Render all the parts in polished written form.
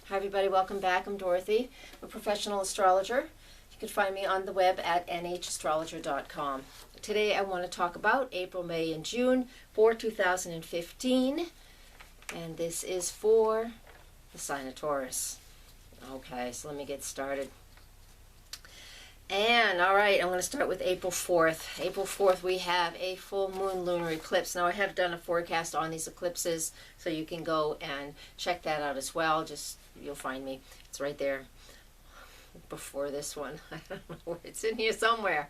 Hi everybody, welcome back. I'm Dorothy, a professional astrologer. You can find me on the web at nhastrologer.com. Today I want to talk about April, May, and June for 2015. And this is for the sign of Taurus. Okay, so let me get started. And alright, I'm going to start with April 4th. April 4th we have a full moon lunar eclipse. Now I have done a forecast on these eclipses, so you can go and check that out as well. Just, you'll find me. It's right there before this one. I don't know where it's in here somewhere.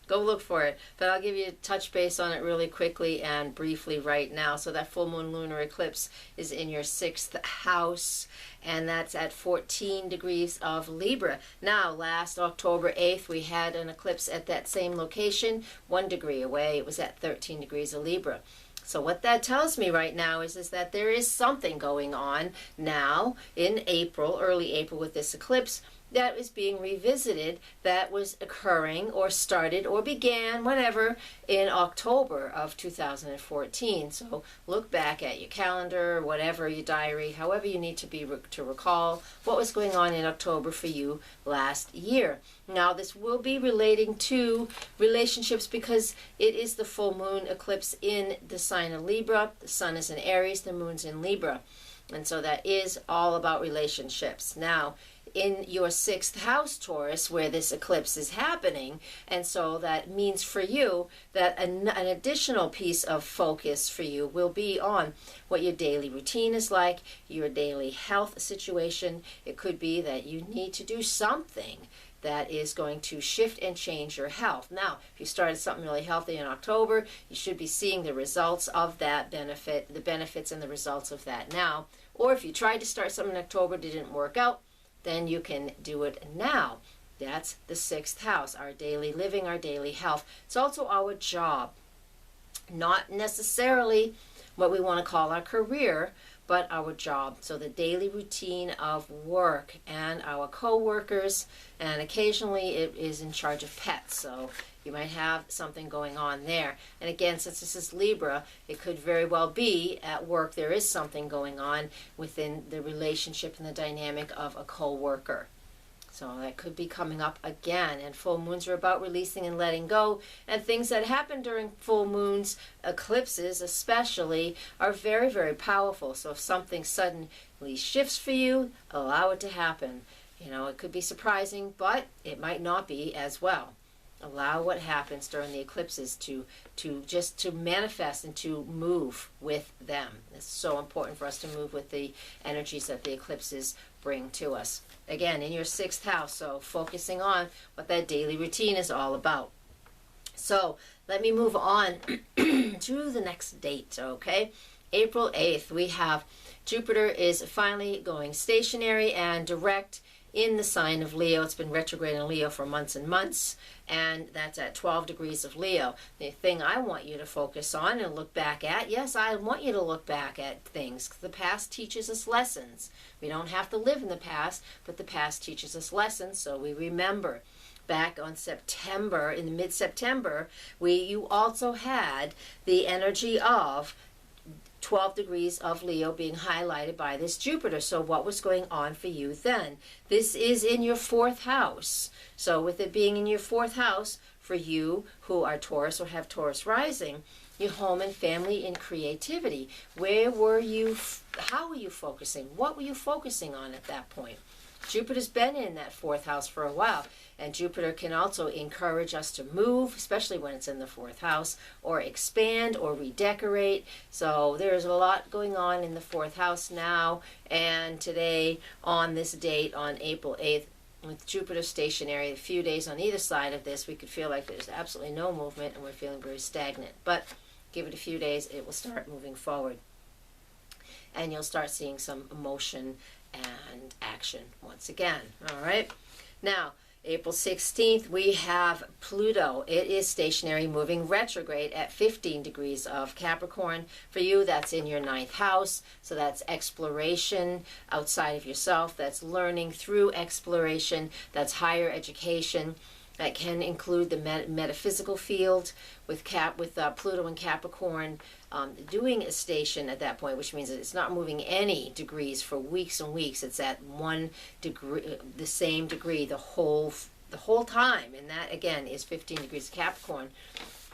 Go look for it. But I'll give you a touch base on it really quickly and briefly right now. So that full moon lunar eclipse is in your 6th house, and that's at 14 degrees of Libra. Now, last October 8th, we had an eclipse at that same location, 1 degree away. It was at 13 degrees of Libra. So what that tells me right now is that there is something going on now in April, early April, with this eclipse that is being revisited, that was occurring or started or began, whatever, in October of 2014. So look back at your calendar, whatever, your diary, however you need to be to recall what was going on in October for you last year. Now this will be relating to relationships because it is the full moon eclipse in the sign of Libra. The sun is in Aries, the moon's in Libra. And so that is all about relationships. Now, in your 6th house, Taurus, where this eclipse is happening, and so that means for you that an additional piece of focus for you will be on what your daily routine is like, your daily health situation. It could be that you need to do something that is going to shift and change your health. Now, if you started something really healthy in October, you should be seeing the results of that benefit, the benefits and the results of that now. Or if you tried to start something in October, didn't work out, then you can do it now. That's the 6th house, our daily living, our daily health. It's also our job. Not necessarily what we want to call our career, but our job. So the daily routine of work and our co-workers, and occasionally it is in charge of pets. So you might have something going on there. And again, since this is Libra, it could very well be at work there is something going on within the relationship and the dynamic of a co-worker. So that could be coming up again. And full moons are about releasing and letting go. And things that happen during full moons, eclipses especially, are very, very powerful. So if something suddenly shifts for you, allow it to happen. You know, it could be surprising, but it might not be as well. Allow what happens during the eclipses to manifest and to move with them. It's so important for us to move with the energies that the eclipses bring to us. Again, in your 6th house, so focusing on what that daily routine is all about. So let me move on to the next date, okay? April 8th, we have Jupiter is finally going stationary and direct in the sign of Leo. It's been retrograde in Leo for months and months, and that's at 12 degrees of Leo. The thing I want you to focus on and look back at, yes, I want you to look back at things. The past teaches us lessons. We don't have to live in the past, but the past teaches us lessons, so we remember. Back on September, in the mid-September, you also had the energy of 12 degrees of Leo being highlighted by this Jupiter. So what was going on for you then? This is in your 4th house. So with it being in your 4th house, for you who are Taurus or have Taurus rising, your home and family and creativity. Where were you? How were you focusing? What were you focusing on at that point? Jupiter's been in that 4th house for a while, and Jupiter can also encourage us to move, especially when it's in the 4th house, or expand or redecorate. So there's a lot going on in the 4th house now, and today on this date on April 8th, with Jupiter stationary, a few days on either side of this, we could feel like there's absolutely no movement and we're feeling very stagnant. But give it a few days, it will start moving forward. And you'll start seeing some emotion and action once again. All right. Now, April 16th, we have Pluto. It is stationary, moving retrograde at 15 degrees of Capricorn. For you, that's in your 9th house. So that's exploration outside of yourself. That's learning through exploration. That's higher education. That can include the metaphysical field with Pluto and Capricorn doing a station at that point, which means that it's not moving any degrees for weeks and weeks. It's at 1 degree, the same degree the whole time, and that again is 15 degrees of Capricorn.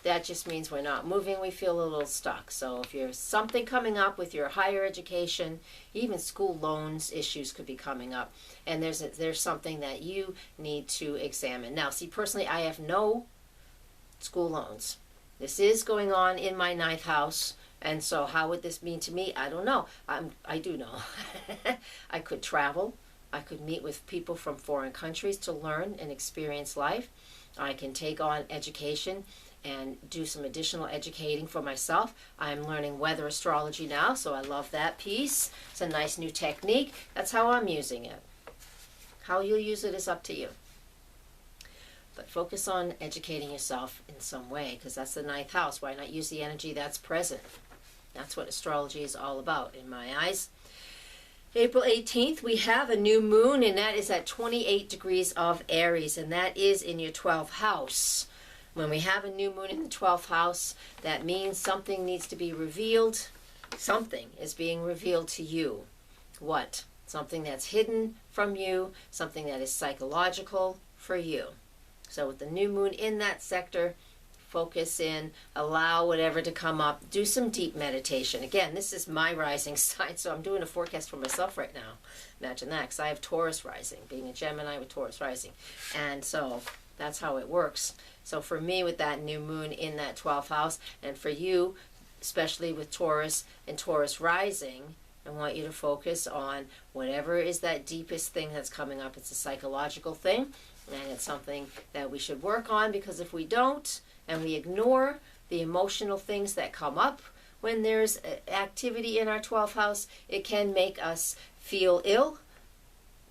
That just means we're not moving, we feel a little stuck. So if there's something coming up with your higher education, even school loans issues could be coming up, and there's something that you need to examine. Now, see, personally, I have no school loans. This is going on in my 9th house, and so how would this mean to me? I don't know. I do know. I could travel. I could meet with people from foreign countries to learn and experience life. I can take on education and do some additional educating for myself. I'm learning weather astrology now, so I love that piece. It's a nice new technique. That's how I'm using it. How you'll use it is up to you. But focus on educating yourself in some way, because that's the 9th house. Why not use the energy that's present? That's what astrology is all about, in my eyes. April 18th, we have a new moon, and that is at 28 degrees of Aries, and that is in your 12th house. When we have a new moon in the 12th house, that means something needs to be revealed. Something is being revealed to you. What? Something that's hidden from you, something that is psychological for you. So with the new moon in that sector, focus in, allow whatever to come up, do some deep meditation. Again, this is my rising sign, so I'm doing a forecast for myself right now. Imagine that, because I have Taurus rising, being a Gemini with Taurus rising. And so that's how it works. So for me, with that new moon in that 12th house, and for you, especially with Taurus and Taurus rising, I want you to focus on whatever is that deepest thing that's coming up. It's a psychological thing, and it's something that we should work on, because if we don't, and we ignore the emotional things that come up when there's activity in our 12th house, it can make us feel ill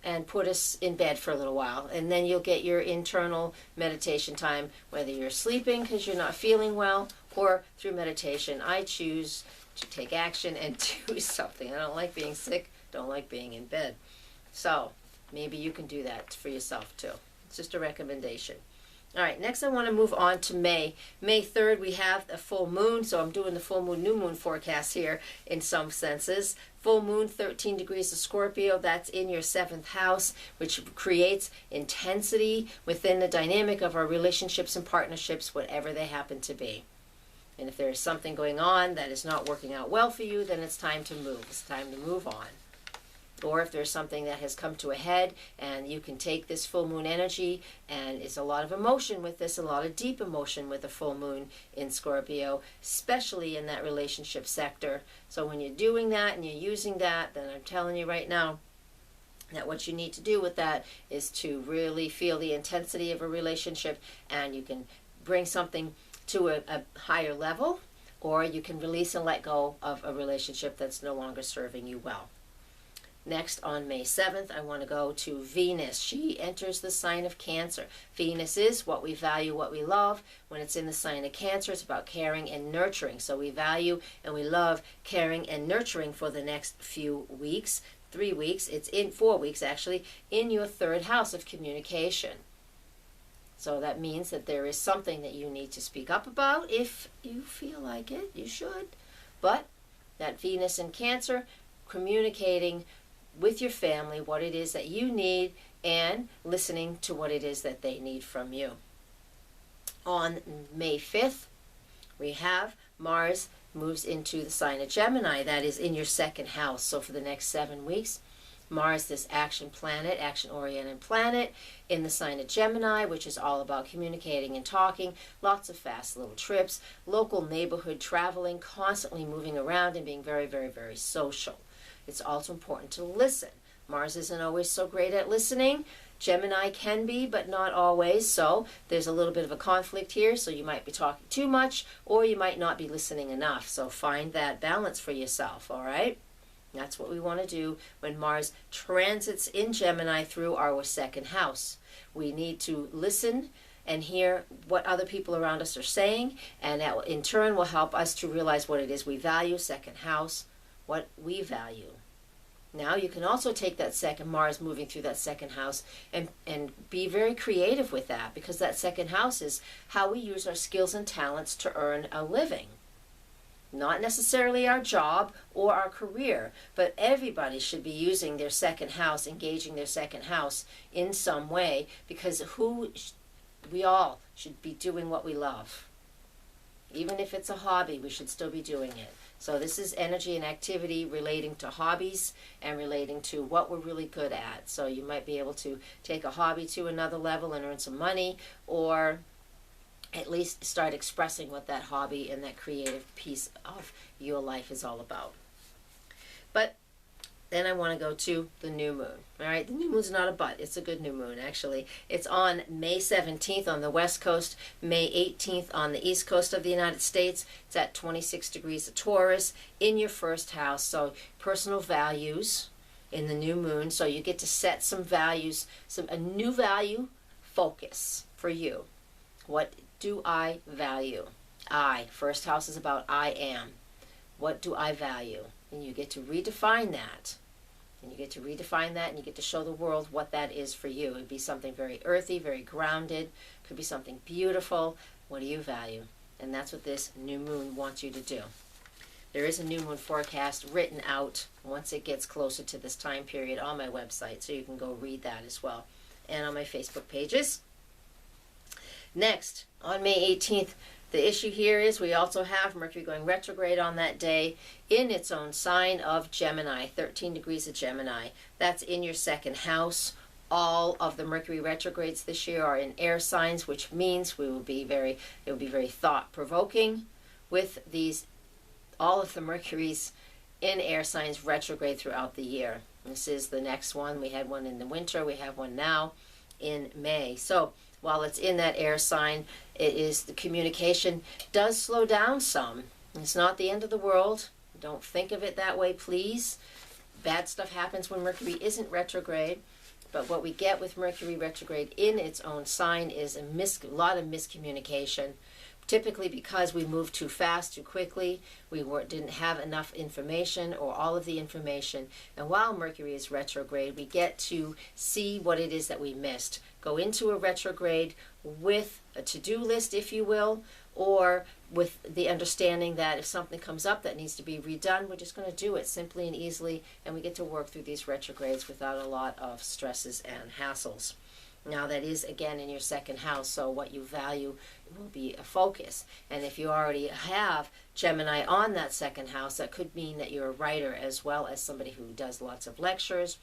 and put us in bed for a little while. And then you'll get your internal meditation time, whether you're sleeping because you're not feeling well, or through meditation. I choose to take action and do something. I don't like being sick, don't like being in bed. So maybe you can do that for yourself too. It's just a recommendation. All right, next I want to move on to May. May 3rd, we have a full moon, so I'm doing the full moon, new moon forecast here in some senses. Full moon, 13 degrees of Scorpio, that's in your 7th house, which creates intensity within the dynamic of our relationships and partnerships, whatever they happen to be. And if there is something going on that is not working out well for you, then it's time to move. It's time to move on. Or if there's something that has come to a head, and you can take this full moon energy, and it's a lot of emotion with this, a lot of deep emotion with the full moon in Scorpio, especially in that relationship sector. So when you're doing that and you're using that, then I'm telling you right now that what you need to do with that is to really feel the intensity of a relationship, and you can bring something to a higher level, or you can release and let go of a relationship that's no longer serving you well. Next, on May 7th, I want to go to Venus. She enters the sign of Cancer. Venus is what we value, what we love. When it's in the sign of Cancer, it's about caring and nurturing. So we value and we love caring and nurturing for the next few weeks, 3 weeks. It's in 4 weeks, actually, in your 3rd house of communication. So that means that there is something that you need to speak up about. If you feel like it, you should. But that Venus in Cancer, communicating with your family what it is that you need, and listening to what it is that they need from you. On May 5th, we have Mars moves into the sign of Gemini. That is in your 2nd house. So for the next 7 weeks, Mars, this action planet, action-oriented planet, in the sign of Gemini, which is all about communicating and talking, lots of fast little trips, local neighborhood traveling, constantly moving around and being very, very, very social. It's also important to listen. Mars isn't always so great at listening. Gemini can be, but not always. So there's a little bit of a conflict here. So you might be talking too much, or you might not be listening enough. So find that balance for yourself, all right? That's what we want to do when Mars transits in Gemini through our 2nd house. We need to listen and hear what other people around us are saying, and that in turn will help us to realize what it is we value, 2nd house, what we value. Now you can also take that second Mars moving through that second house and be very creative with that, because that second house is how we use our skills and talents to earn a living. Not necessarily our job or our career, but everybody should be using their second house, engaging their second house in some way, because we all should be doing what we love. Even if it's a hobby, we should still be doing it. So this is energy and activity relating to hobbies and relating to what we're really good at. So you might be able to take a hobby to another level and earn some money, or at least start expressing what that hobby and that creative piece of your life is all about. But then I want to go to the new moon. All right, the new moon's not a but. It's a good new moon, actually. It's on May 17th on the West Coast, May 18th on the East Coast of the United States. It's at 26 degrees of Taurus in your first house. So personal values in the new moon. So you get to set some values, a new value focus for you. What do I value? First house is about I am. What do I value? And you get to redefine that. And you get to redefine that, and you get to show the world what that is for you. It would be something very earthy, very grounded. Could be something beautiful. What do you value? And that's what this new moon wants you to do. There is a new moon forecast written out once it gets closer to this time period on my website, so you can go read that as well. And on my Facebook pages. Next, on May 18th, the issue here is we also have Mercury going retrograde on that day in its own sign of Gemini, 13 degrees of Gemini. That's in your second house. All of the Mercury retrogrades this year are in air signs, which means it will be very thought-provoking with all of the Mercuries in air signs retrograde throughout the year. This is the next one. We had one in the winter. We have one now in May. So while it's in that air sign, the communication does slow down some. It's not the end of the world. Don't think of it that way, please. Bad stuff happens when Mercury isn't retrograde. But what we get with Mercury retrograde in its own sign is a lot of miscommunication. Typically because we moved too fast, too quickly, we didn't have enough information or all of the information. And while Mercury is retrograde, we get to see what it is that we missed. Go into a retrograde with a to-do list, if you will, or with the understanding that if something comes up that needs to be redone, we're just going to do it simply and easily, and we get to work through these retrogrades without a lot of stresses and hassles. Now that is again in your second house, so what you value will be a focus. And if you already have Gemini on that second house, that could mean that you're a writer as well as somebody who does lots of lectures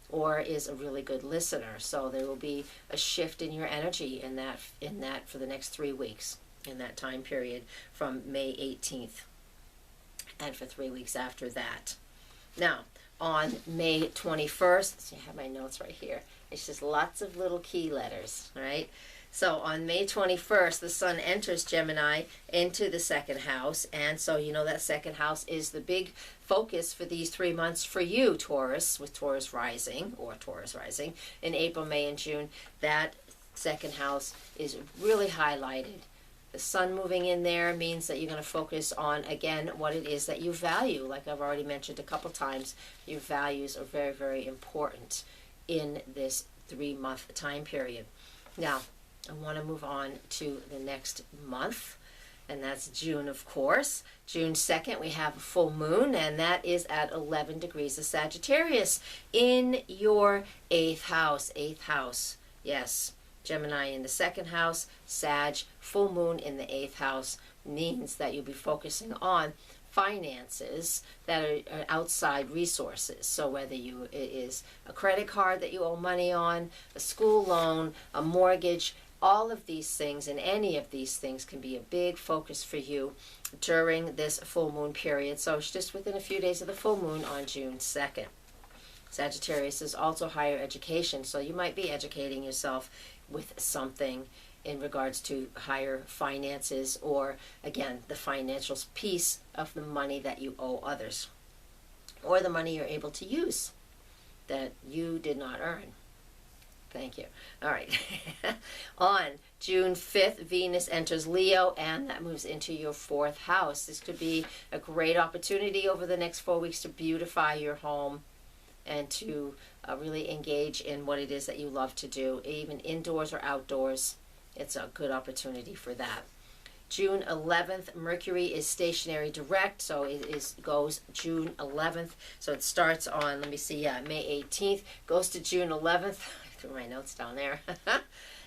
or is a really good listener. So there will be a shift in your energy in that for the next 3 weeks in that time period from May 18th and for 3 weeks after that. Now on May 21st, so I have my notes right here. It's just lots of little key letters, right? So on May 21st, the sun enters Gemini into the second house. And so you know that second house is the big focus for these 3 months for you, Taurus, with Taurus rising in April, May, and June. That second house is really highlighted. The sun moving in there means that you're going to focus on, again, what it is that you value. Like I've already mentioned a couple times, your values are very, very important in this 3-month time period. Now, I want to move on to the next month, and that's June, of course. June 2nd, we have a full moon, and that is at 11 degrees of Sagittarius in your 8th house. 8th house, yes. Gemini in the second house, Sag, full moon in the 8th house means that you'll be focusing on finances that are outside resources. So whether it is a credit card that you owe money on, a school loan, a mortgage, all of these things and any of these things can be a big focus for you during this full moon period. So it's just within a few days of the full moon on June 2nd. Sagittarius is also higher education, so you might be educating yourself with something in regards to higher finances or, again, the financial piece of the money that you owe others or the money you're able to use that you did not earn. Thank you. All right. On June 5th, Venus enters Leo, and that moves into your 4th house. This could be a great opportunity over the next 4 weeks to beautify your home, and to really engage in what it is that you love to do, even indoors or outdoors. It's a good opportunity for that. June 11th, Mercury is stationary direct, so it goes June 11th. So it starts on, let me see, May 18th, goes to June 11th. I threw my notes down there.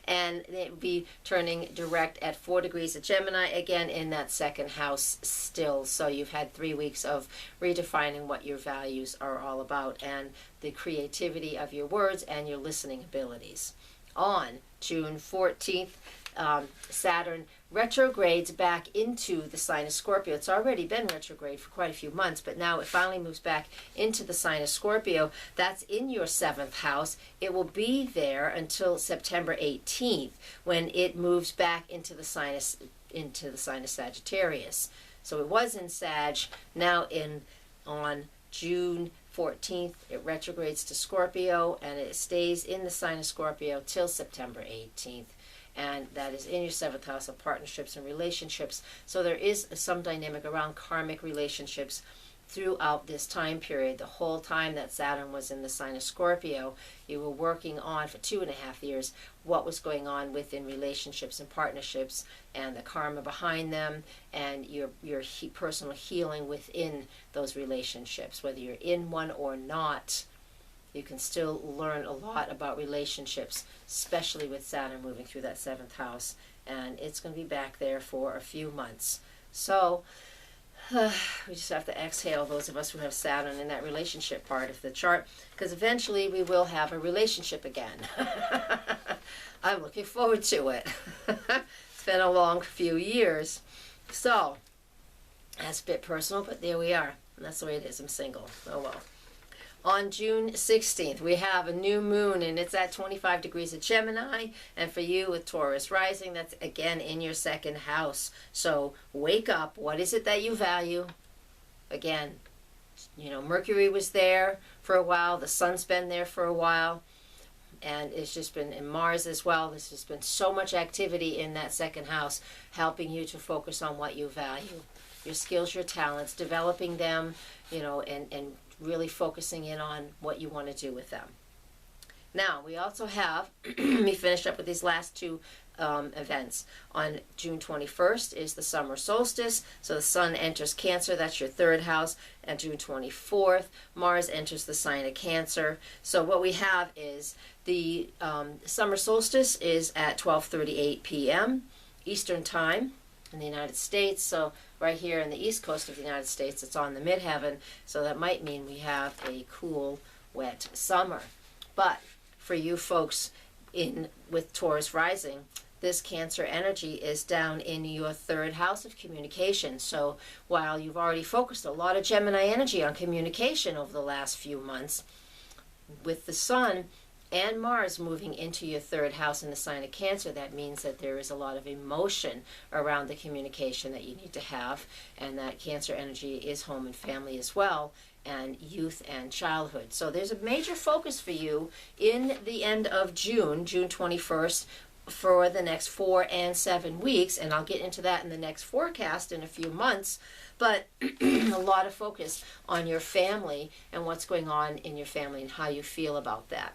And it will be turning direct at 4 degrees of Gemini, again in that second house still. So you've had 3 weeks of redefining what your values are all about and the creativity of your words and your listening abilities. On June 14th, Saturn retrogrades back into the sign of Scorpio. It's already been retrograde for quite a few months, but now it finally moves back into the sign of Scorpio. That's in your 7th house. It will be there until September 18th when it moves back into the sign of Sagittarius. So it was in Sag, now on June 14th, it retrogrades to Scorpio, and it stays in the sign of Scorpio till September 18th. And that is in your 7th house of partnerships and relationships. So there is some dynamic around karmic relationships throughout this time period. The whole time that Saturn was in the sign of Scorpio, you were working on for 2.5 years what was going on within relationships and partnerships and the karma behind them and your personal healing within those relationships. Whether you're in one or not, you can still learn a lot about relationships, especially with Saturn moving through that 7th house. And it's going to be back there for a few months. So we just have to exhale, those of us who have Saturn in that relationship part of the chart, because eventually we will have a relationship again. I'm looking forward to it. It's been a long few years. So that's a bit personal, but there we are. And that's the way it is. I'm single. Oh well. On June 16th, we have a new moon, and it's at 25 degrees of Gemini. And for you with Taurus rising, that's again in your 2nd house. So wake up. What is it that you value? Again, you know, Mercury was there for a while. The sun's been there for a while. And it's just been in Mars as well. There's just been so much activity in that 2nd house, helping you to focus on what you value. Your skills, your talents, developing them, you know, and really focusing in on what you want to do with them. Now, we also have, let me finish up with these last two events. On June 21st is the summer solstice. So the sun enters Cancer, that's your 3rd house. And June 24th, Mars enters the sign of Cancer. So what we have is the summer solstice is at 12:38 p.m. Eastern Time in the United States. So right here in the east coast of the United States, it's on the midheaven, so that might mean we have a cool, wet summer. But for you folks with Taurus rising, this Cancer energy is down in your 3rd house of communication. So while you've already focused a lot of Gemini energy on communication over the last few months, with the sun and Mars moving into your 3rd house in the sign of Cancer, that means that there is a lot of emotion around the communication that you need to have, and that Cancer energy is home and family as well, and youth and childhood. So there's a major focus for you in the end of June, June 21st, for the next 4 and 7 weeks, and I'll get into that in the next forecast in a few months, but a lot of focus on your family and what's going on in your family and how you feel about that.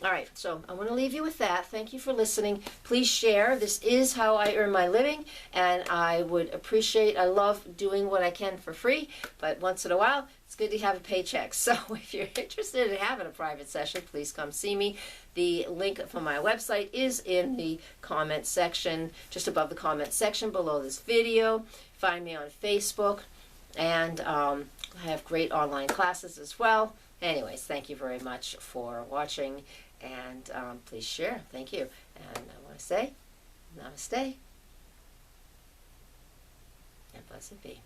All right, so I want to leave you with that. Thank you for listening. Please share. This is how I earn my living, and I would appreciate, I love doing what I can for free, but once in a while, it's good to have a paycheck. So if you're interested in having a private session, please come see me. The link for my website is in the comment section, just above the comment section below this video. Find me on Facebook, and I have great online classes as well. Anyways, thank you very much for watching, and please share. Thank you. And I want to say, namaste, and blessed be.